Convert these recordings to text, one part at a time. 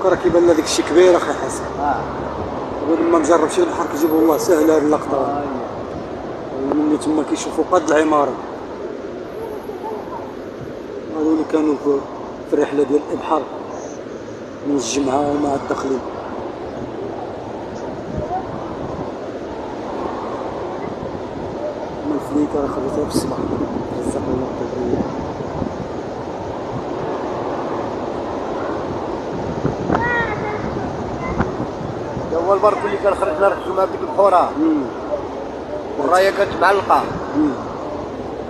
راه كيبان لنا داك الشيء كبير اخي حسن. ولما مجربش البحر كيجيبو الله سهل هاد اللقطه. ومني تما كيشوفوا قد العماره. هادو اللي كانوا في الرحله ديال الابحار من الجمعه ومع الداخلين. من الفليكه راه خرجتها في الصباح رزق الله التدريب. هو البرك اللي كان خرجنا ركزوا مع ديك البحوره والرايه كانت معلقه.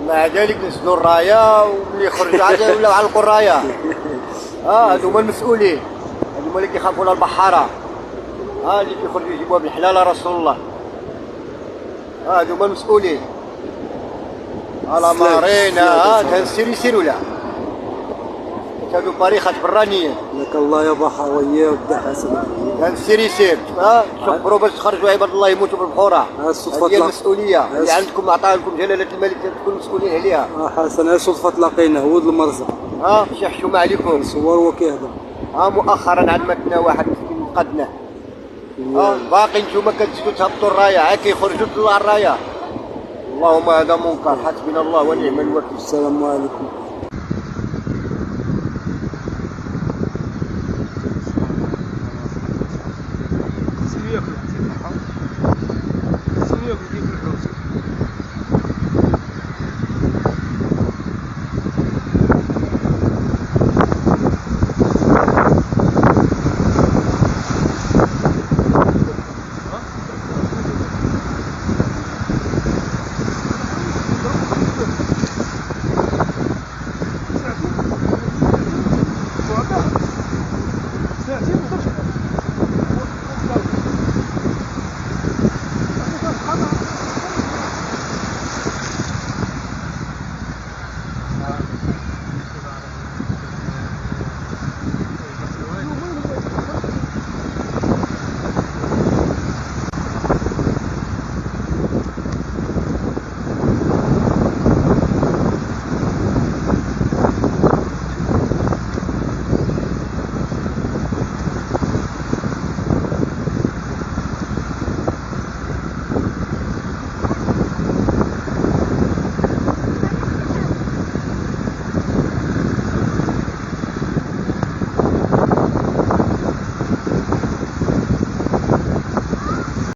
مع ذلك نزلوا الرايه وملي خرجوا عاد ولاو علقوا الرايه. هادو هما المسؤولين، هادو هما اللي كيخافوا على البحاره، اللي كيخرجوا يجيبوها بالحلال رسول الله، هادو هما المسؤولين. على مارينا تنسير يسير ولا هادو طريقة برانية. لك الله يا بحر وياه ودا حسن. تنسير يسير شكروا باش تخرجوا عباد الله يموتوا بالبحورة. هذه المسؤولية اللي عندكم عطاها لكم جلالة الملك تكونوا مسؤولين عليها. حسن هي صدفة تلاقينا هو المرزق. شي حشومة عليكم. صور وكيهضر. مؤخرا عاد ماتنا واحد مسكين قدنا. باقي نتوما كتزيدوا تهبطوا الراية، كيخرجوا طلع الراية. اللهم هذا منكر، حسبنا الله ونعم الوكيل. السلام عليكم.